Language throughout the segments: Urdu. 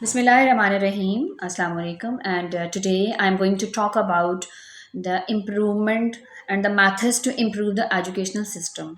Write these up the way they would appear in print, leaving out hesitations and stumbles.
Bismillah ar-Rahman ar-Rahim. Assalamu alaikum. And today I'm going to talk about the improvement and the methods to improve the educational system.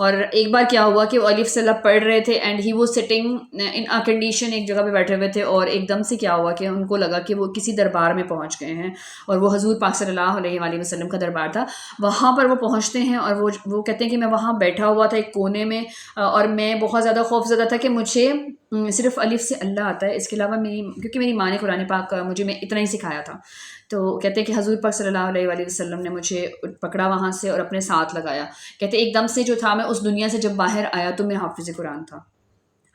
اور ایک بار کیا ہوا کہ وہ الف سے لب پڑھ رہے تھے اینڈ ہی وہ سٹنگ ان ا کنڈیشن، ایک جگہ پہ بیٹھے ہوئے تھے، اور ایک دم سے کیا ہوا کہ ان کو لگا کہ وہ کسی دربار میں پہنچ گئے ہیں، اور وہ حضور پاک صلی اللہ علیہ وآلہ وسلم کا دربار تھا. وہاں پر وہ پہنچتے ہیں اور وہ کہتے ہیں کہ میں وہاں بیٹھا ہوا تھا ایک کونے میں، اور میں بہت زیادہ خوف زدہ تھا کہ مجھے صرف الف سے اللہ آتا ہے، اس کے علاوہ کیونکہ میری ماں نے قرآن پاک مجھے میں اتنا ہی سکھایا تھا. تو کہتے ہیں کہ حضور پاک صلی اللہ علیہ وآلہ وسلم نے مجھے پکڑا وہاں سے اور اپنے ساتھ لگایا. کہتے ایک دم سے جو تھا، میں اس دنیا سے جب باہر آیا تو میں حافظ قرآن تھا.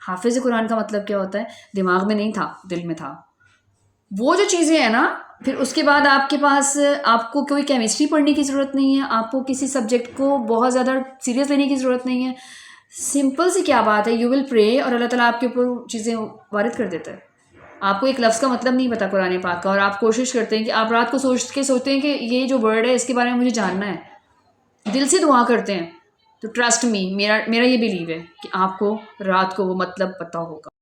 حافظ قرآن کا مطلب کیا ہوتا ہے؟ دماغ میں نہیں تھا، دل میں تھا. وہ جو چیزیں ہیں نا، پھر اس کے بعد آپ کے پاس، آپ کو کوئی کیمسٹری پڑھنے کی ضرورت نہیں ہے، آپ کو کسی سبجیکٹ کو بہت زیادہ سیریس لینے کی ضرورت نہیں ہے. سمپل سی کیا بات ہے، یو ول پرے اور اللہ تعالیٰ آپ کے اوپر چیزیں وارد کر دیتا ہے. آپ کو ایک لفظ کا مطلب نہیں پتا قرآن پاک کا، اور آپ کوشش کرتے ہیں کہ آپ رات کو سوچتے ہیں کہ یہ جو ورڈ ہے اس کے بارے میں مجھے جاننا ہے، دل سے دعا کرتے ہیں. تو ٹرسٹ می، میرا یہ بلیو ہے کہ آپ کو رات کو وہ مطلب پتہ ہوگا.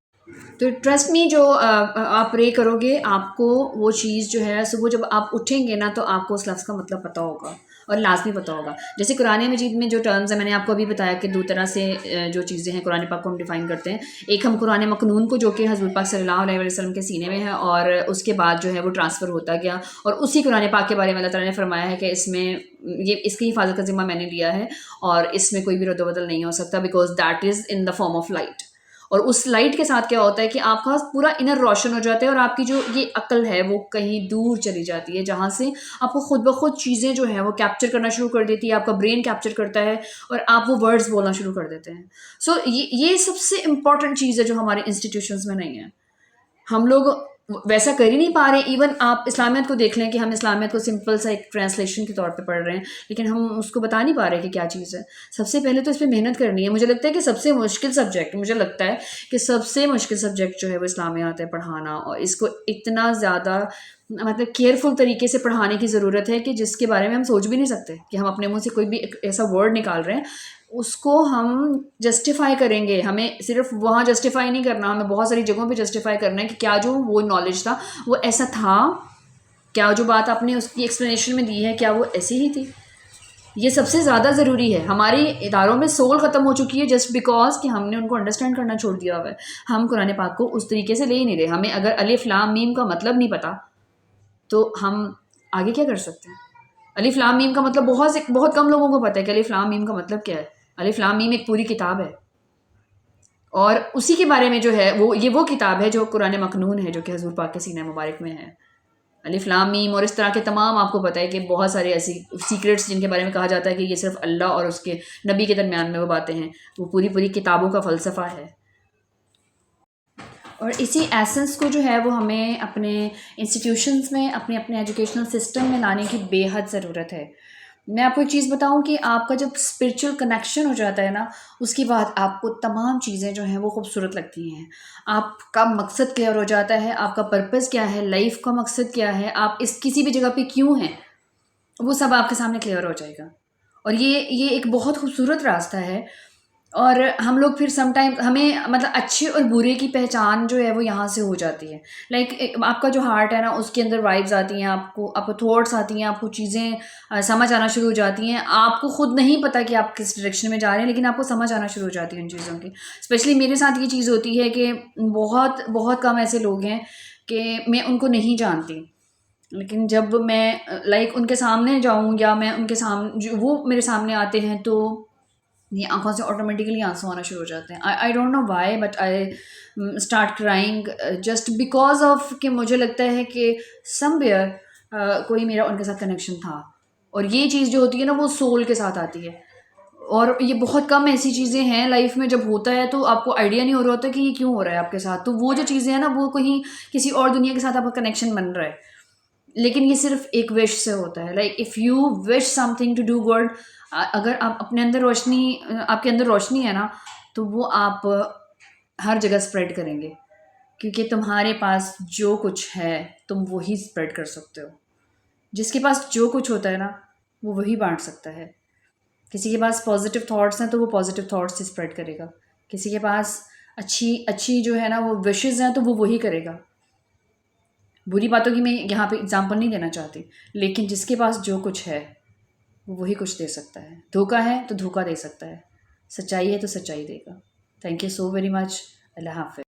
تو ٹرسٹ می، جو آپ پرے کرو گے، آپ کو وہ چیز جو ہے صبح جب آپ اٹھیں گے نا، تو آپ کو اس لفظ کا مطلب پتہ ہوگا، اور لازمی پتہ ہوگا. جیسے قرآن مجید میں جو ٹرمز ہیں، میں نے آپ کو ابھی بتایا کہ دو طرح سے جو چیزیں ہیں قرآن پاک کو ہم ڈیفائن کرتے ہیں. ایک ہم قرآن مکنون کو، جو کہ حضور پاک صلی اللہ علیہ وسلم کے سینے میں ہے، اور اس کے بعد جو ہے وہ ٹرانسفر ہوتا گیا، اور اسی قرآن پاک کے بارے میں اللہ تعالیٰ نے فرمایا ہے کہ اس کی حفاظت کا ذمہ میں نے لیا ہے، اور اس میں کوئی بھی رد و بدل نہیں ہو سکتا، because that is in the form of light. اور اس لائٹ کے ساتھ کیا ہوتا ہے کہ آپ کا پورا انر روشن ہو جاتا ہے، اور آپ کی جو یہ عقل ہے وہ کہیں دور چلی جاتی ہے، جہاں سے آپ کو خود بخود چیزیں جو ہیں وہ کیپچر کرنا شروع کر دیتی ہے، آپ کا برین کیپچر کرتا ہے، اور آپ وہ ورڈز بولنا شروع کر دیتے ہیں. سو یہ سب سے امپورٹنٹ چیز ہے جو ہمارے انسٹیٹیوشنز میں نہیں ہے. ہم لوگ ویسا کر ہی نہیں پا رہے. ایون آپ اسلامیت کو دیکھ لیں کہ ہم اسلامیت کو سمپل سا ایک ٹرانسلیشن کے طور پہ پڑھ رہے ہیں، لیکن ہم اس کو بتا نہیں پا رہے کہ کیا چیز ہے. سب سے پہلے تو اس پہ محنت کرنی ہے. مجھے لگتا ہے کہ سب سے مشکل سبجیکٹ جو ہے وہ اسلامیات ہے پڑھانا، اور اس کو اتنا زیادہ مطلب کیئرفل طریقے سے پڑھانے کی ضرورت ہے کہ جس کے بارے میں ہم سوچ بھی نہیں سکتے کہ ہم اپنے منہ سے کوئی بھی ایسا ورڈ نکال رہے ہیں اس کو ہم جسٹیفائی کریں گے. ہمیں صرف وہاں جسٹیفائی نہیں کرنا، ہمیں بہت ساری جگہوں پہ جسٹیفائی کرنا ہے کہ کیا جو وہ نالج تھا وہ ایسا تھا، کیا جو بات آپ نے اس کی ایکسپلینیشن میں دی ہے کیا وہ ایسی ہی تھی. یہ سب سے زیادہ ضروری ہے. ہماری اداروں میں سول ختم ہو چکی ہے جسٹ بیکاز کہ ہم نے ان کو انڈرسٹینڈ کرنا چھوڑ دیا ہوا ہے. ہم قرآن پاک کو اس طریقے سے لے ہی نہیں رہے. ہمیں اگر الف لام میم کا مطلب نہیں پتا تو ہم آگے کیا کر سکتے ہیں؟ الف لام میم کا مطلب بہت کم لوگوں کو پتہ ہے کہ الف لام میم کا مطلب کیا ہے. الف لام میم ایک پوری کتاب ہے، اور اسی کے بارے میں جو ہے وہ کتاب ہے جو قرآن مکنون ہے، جو کہ حضور پاک کے سینہ مبارک میں ہے. الف لام میم اور اس طرح کے تمام، آپ کو پتہ ہے کہ بہت سارے ایسی سیکرٹس جن کے بارے میں کہا جاتا ہے کہ یہ صرف اللہ اور اس کے نبی کے درمیان میں وہ باتیں ہیں، وہ پوری کتابوں کا فلسفہ ہے. اور اسی ایسنس کو جو ہے وہ ہمیں اپنے انسٹیٹیوشنز میں، اپنے ایجوکیشنل سسٹم میں لانے کی بے حد ضرورت ہے. میں آپ کو ایک چیز بتاؤں کہ آپ کا جب اسپرچل کنیکشن ہو جاتا ہے نا، اس کے بعد آپ کو تمام چیزیں جو ہیں وہ خوبصورت لگتی ہیں. آپ کا مقصد کلیئر ہو جاتا ہے، آپ کا پرپز کیا ہے، لائف کا مقصد کیا ہے، آپ اس کسی بھی جگہ پہ کیوں ہیں، وہ سب آپ کے سامنے کلیئر ہو جائے گا. اور یہ ایک بہت خوبصورت راستہ ہے. اور ہم لوگ پھر سم ٹائم ہمیں مطلب اچھے اور برے کی پہچان جو ہے وہ یہاں سے ہو جاتی ہے. لائک آپ کا جو ہارٹ ہے نا، اس کے اندر وائبز آتی ہیں، آپ کو تھاٹس آتی ہیں، آپ کو چیزیں سمجھ آنا شروع ہو جاتی ہیں. آپ کو خود نہیں پتہ کہ آپ کس ڈائریکشن میں جا رہے ہیں، لیکن آپ کو سمجھ آنا شروع ہو جاتی ہے ان چیزوں کی. اسپیشلی میرے ساتھ یہ چیز ہوتی ہے کہ بہت کم ایسے لوگ ہیں کہ میں ان کو نہیں جانتی، لیکن جب میں لائک ان کے سامنے جاؤں یا میں ان کے سامنے وہ میرے سامنے آتے ہیں تو یہ آنکھوں سے آٹومیٹکلی آنسو آنا شروع ہو جاتے ہیں. I don't know why but I start crying just because of کہ مجھے لگتا ہے کہ سم ویئر کوئی میرا ان کے ساتھ کنیکشن تھا. اور یہ چیز جو ہوتی ہے نا وہ سول کے ساتھ آتی ہے. اور یہ بہت کم ایسی چیزیں ہیں لائف میں، جب ہوتا ہے تو آپ کو آئیڈیا نہیں ہو رہا ہوتا کہ یہ کیوں ہو رہا ہے آپ کے ساتھ. تو وہ جو چیزیں ہیں نا، وہ کہیں کسی اور دنیا کے ساتھ آپ کا کنیکشن بن رہا ہے، لیکن یہ صرف ایک وش سے ہوتا ہے. Like if you wish something to do good, اگر آپ اپنے اندر آپ کے اندر روشنی ہے نا، تو وہ آپ ہر جگہ اسپریڈ کریں گے، کیونکہ تمہارے پاس جو کچھ ہے تم وہی اسپریڈ کر سکتے ہو. جس کے پاس جو کچھ ہوتا ہے نا وہ وہی بانٹ سکتا ہے. کسی کے پاس پازیٹیو تھاٹس ہیں تو وہ پازیٹیو تھاٹس سے اسپریڈ کرے گا. کسی کے پاس اچھی جو ہے نا وہ وشز ہیں تو وہ وہی کرے گا. بری باتوں کی میں یہاں پہ اگزامپل نہیں دینا چاہتی، لیکن جس کے پاس جو کچھ ہے وہ وہی کچھ دے سکتا ہے. دھوکہ ہے تو دھوکہ دے سکتا ہے، سچائی ہے تو سچائی دے گا. Thank you so very much. Allah حافظ.